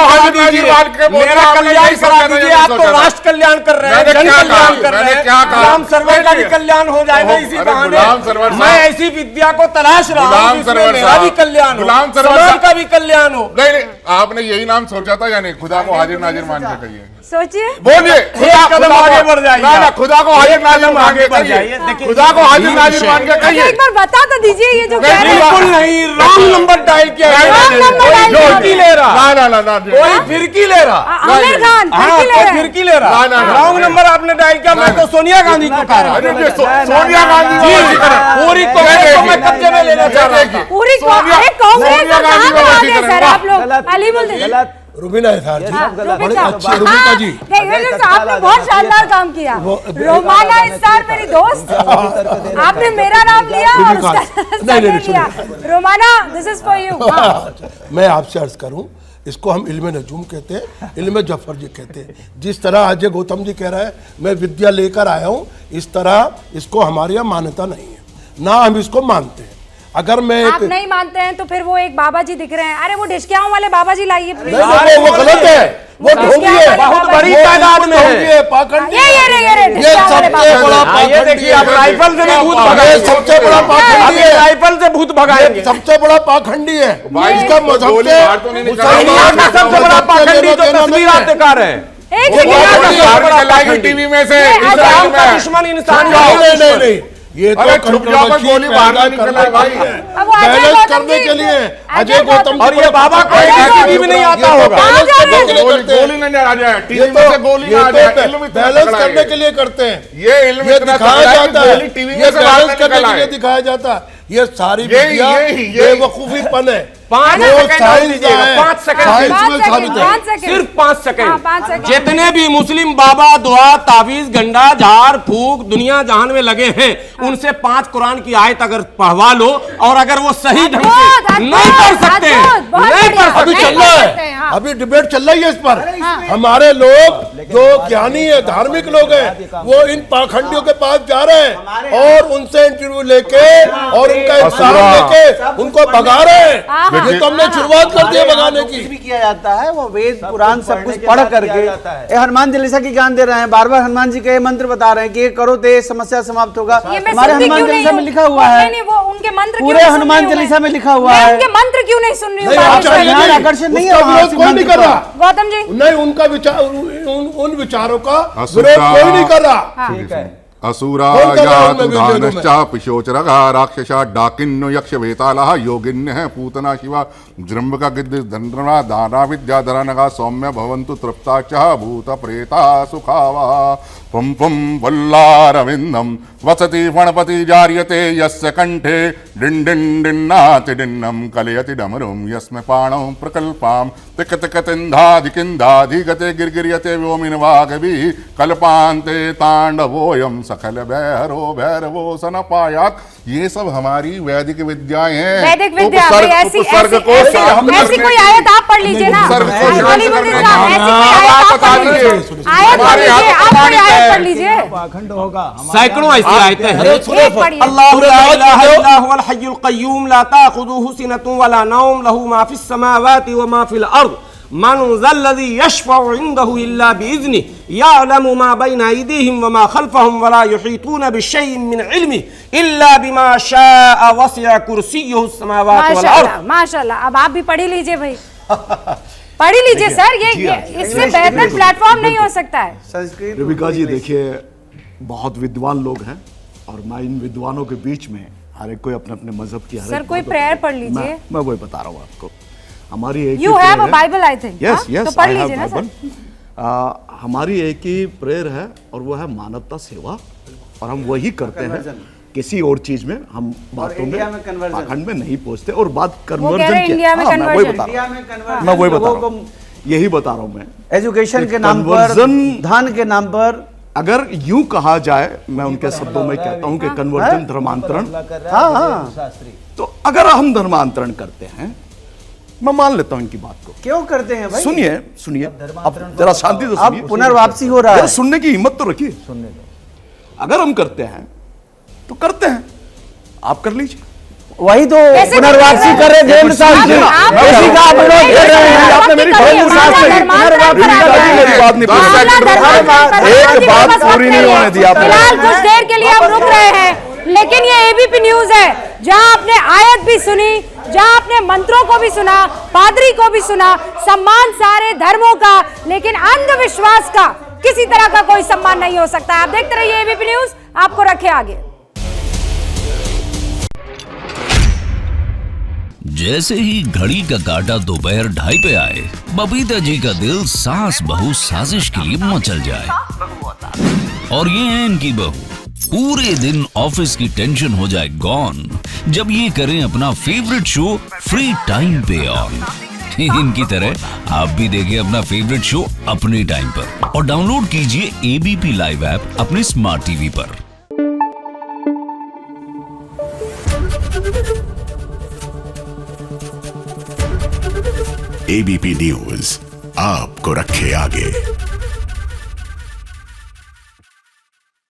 हाजिर नाजिर मान के मेरा कल्याण करा दीजिए। आप तो राष्ट्र कल्याण कर रहे हैं, जन कल्याण कर रहे हैं, राम सरवर का भी कल्याण हो जाएगा इसी बहाने। मैं ऐसी विद्या को तलाश रहा हूँ जिसमें मेरा भी कल्याण हो, समाज का भी कल्याण हो। नहीं, आपने यही नाम सोचा था या नहीं? खुदा को हाजिर नाजिर मान के कहिए, सोचिए, बोलिए, एक कदम आगे बढ़ जाइए। ना खुदा को हाजिर नाजिर मान के कहिए, खुदा को हाजिर नाजिर मान के कहिए। एक बार बता तो दीजिए ये जो कह रहे हैं। बिल्कुल नहीं, रॉन्ग नंबर डायल किया, डायल फिरकी ले रहा, ना कोई फिरकी ले रहा, आमिर खान फिरकी ले रहा, रॉन्ग नंबर आपने डायल किया। मैं तो सोनिया गांधी को कह रहा हूँ, सोनिया गांधी पूरी कांग्रेस को मैं कब्जे में लेना चाह रहा हूँ। पूरी कांग्रेस सर आप लोग अलीमुद्दीन रुबीना इसार जी, बड़े रुबिका। अच्छे रुबिका जी, आपने बहुत शानदार काम किया। रोमाना इस्तार मेरी दोस्त, आपने मेरा नाम लिया और उसका लिया। Romana this is for you. मैं आपसे अर्ज करूं, इसको हम इल्म नजूम कहते हैं, इल्म जफर जी कहते हैं। जिस तरह अजय गौतम जी कह रहा है मैं विद्या लेकर आया हूं, इस तरह इसको हमारे यहाँ मान्यता नहीं है, ना हम इसको मानते हैं। अगर मैं आप नहीं मानते हैं तो फिर वो एक बाबा जी दिख रहे हैं, अरे वो ढिशकियाओं वाले बाबा जी लाइए। वो गलत है, वो ढोंगी है, बहुत बड़ी तादाद में है, पाखंडी ये सबसे बड़ा ये देखिए आप राइफल से भी भूत भगाएंगे, सबसे बड़ा पाखंडी है, राइफल से भूत भगाएंगे, सबसे बड़ा पाखंडी है। इसका मजहब से सबसे बड़ा पाखंडी तो तस्वीर आप दिखा रहे हैं, टीवी में से दुश्मन इंसान। नहीं, ये तो गोली बाहर निकला भाई, बैलेंस करने के लिए अजय गौतम और ये बाबा को टीवी में नहीं आता होगा, गोली नहीं आ जाए, टीवी में से गोली आ जाए, बैलेंस करने के लिए करते हैं। ये इल्म ये इतना दिखाया जाता है, टीवी ये में से बैलेंस बाहर करने निकला के लिए है। दिखाया जाता है। ये सारी यही बेवकूफीपन है। 5 सेकंड, सिर्फ 5 सेकंड। जितने भी मुस्लिम बाबा दुआ तावीज गंडा झाड़ फूक दुनिया जहान में लगे हैं, उनसे 5 कुरान की आयत अगर पढ़वा लो, और अगर वो सही ढंग से नहीं पढ़ सकते नहीं पढ़ अभी सकते, चल रहा है, अभी डिबेट चल रही है इस पर। हमारे लोग जो ज्ञानी है, धार्मिक लोग हैं, वो इन पाखंडियों के पास जा रहे हैं और उनसे इंटरव्यू लेके और उनका इंसान लेके उनको भगा रहे हैं। ये तो हमने शुरुआत कर दी है भगाने की। कुछ भी किया जाता है, वो वेद पुराण सब कुछ पढ़ करके ये हनुमान चालीसा की ज्ञान दे रहे हैं, बार बार हनुमान जी के मंत्र बता रहे हैं कि ये करो तो ये समस्या समाप्त होगा। हमारे हनुमान चालीसा में लिखा हुआ है, वो उनके मंत्र पूरे हनुमान चालीसा में लिखा हुआ है। उनके मंत्र क्यों नहीं सुन रही हूँ? आकर्षण नहीं है, कोई नहीं कर रहा गौतम जी, नहीं उनका विचार, उन विचारों का विरोध कोई नहीं कर रहा। ठीक है। असुरा पिशोचरगा राक्षसा डाकिन्नो यक्ष वेतालः योगिन्यः पूतना शिवा जृंभका गिद्ध धन्वना दाना विद्या धरानगा सौम्य भवन्तु तृप्ता च भूत प्रेता सुखावा पम पम वल्लारविन्दं वसति फणपति जार्यते यस्य कंठे डिन् डिन् डिन्नाति डिन्नं कलयति डमरुं यस्मै पाणौ प्रकल्पां तिक तिक तिन्धाधि गते गिर्गिर्यते व्योमिन वागभिः कल्पान्ते ताण्डवोऽयं सकल भैरो भैरवो सनपायात् ये सब हमारी वैदिक विद्याएं हैं। वैदिक विद्या उपसर्ग- ऐसी उपसर्ग को ऐसी शांत ऐसी करने कोई की- आयत आप पढ़ लीजिए ना, उपसर्ग को शांत अली मुद्दीन करने साहब, की- ऐसी कोई आयत आप पढ़ लीजिए, आयत पढ़ लीजिए, आप कोई आयत पढ़ लीजिए, पाखंड होगा सैकड़ों ऐसी आयतें हैं। एक पढ़िए। अल्लाहु ला इलाहा इल्ला हुवल हय्युल क़य्यूम ला ताख़ुज़ुहु सिनतुन वला नौम लहू मा फ़िस समावाति व मा फ़िल अर्ज़ मन ज़ल्लज़ी यशफ़अु इंदहु इल्ला बिइज़्निहि यअलमु मा बैना अयदीहिम व मा ख़ल्फ़हुम वला युहीतूना बिशैइन मिन इल्मिहि इल्ला बिमा शाअ वसिअ कुर्सियुहु समावाति वल अर्ज़। माशाल्लाह माशाल्लाह, अब आप भी पढ़ ही लीजिए भाई, पढ़ ही लीजिए सर, ये इससे बेहतर प्लेटफॉर्म नहीं हो सकता है। संस्कृत रेबिका जी देखिए, बहुत विद्वान लोग हैं और मैं इन विद्वानों के बीच में हर एक कोई अपने अपने मजहब की हर सर, एक कोई बात प्रेयर होता है। पढ़ लीजिए। मैं वही बता रहा हूँ आपको। हमारी एक You have a Bible, I think, yes हाँ? यस तो पढ़ लीजिए ना सर। हमारी एक ही प्रेयर है और वो है मानवता सेवा, और हम वही करते हैं। किसी और चीज में हम बातों में इंडिया में conversion। पाखंड में नहीं पहुंचते। और बात कह रहे कन्वर्जन हैं की इंडिया में हाँ, मैं वही conversion। बता इंडिया रहा में हूँ, conversion मैं वही बता लोगों रहा हूँ, यही बता रहा हूँ मैं। एजुकेशन कि के नाम पर, conversion- धन के नाम पर, अगर यूं कहा जाए, मैं उनके शब्दों में कहता हूं कि कन्वर्जन धर्मांतरण, हाँ हाँ, शास्त्री तो अगर हम धर्मांतरण करते हैं, मैं मान लेता हूं इनकी बात को। क्यों करते हैं भाई? सुनिए सुनिए, अब जरा शांति से अब सुनिए, पुनर्वापसी हो रहा जरा है। सुनने की हिम्मत तो रखिए। सुनने दो। अगर हम करते हैं तो करते हैं, आप कर लीजिए। वही तो कैसे पुनर्वापसी करते कर रहे हैं, आप- उसी का आप विरोध कर रहे हैं। आपने मेरी बात नहीं सुनी। मेरी बात नहीं पूरी। एक बात पूरी नहीं होने दी आपने। फिलहाल कुछ देर के लिए हम रुक रहे हैं, लेकिन ये एबीपी न्यूज है जहां आपने आयत भी सुनी, जहां आपने मंत्रों को भी सुना, पादरी को भी सुना, सम्मान सारे धर्मों का, लेकिन अंधविश्वास का किसी तरह का कोई सम्मान नहीं हो सकता। आप देखते रहिए एबीपी न्यूज, आपको रखे आगे। जैसे ही घड़ी का काटा दोपहर 2:30 पे आए, बबीता जी का दिल सास बहू साजिश के लिए मचल जाए। और ये है इनकी बहू, पूरे दिन ऑफिस की टेंशन हो जाए गॉन जब ये करें अपना फेवरेट शो फ्री टाइम पे ऑन। इनकी तरह आप भी देखें अपना फेवरेट शो अपने टाइम पर और डाउनलोड कीजिए एबीपी लाइव ऐप अपने स्मार्ट टीवी पर। एबीपी न्यूज आपको रखे आगे।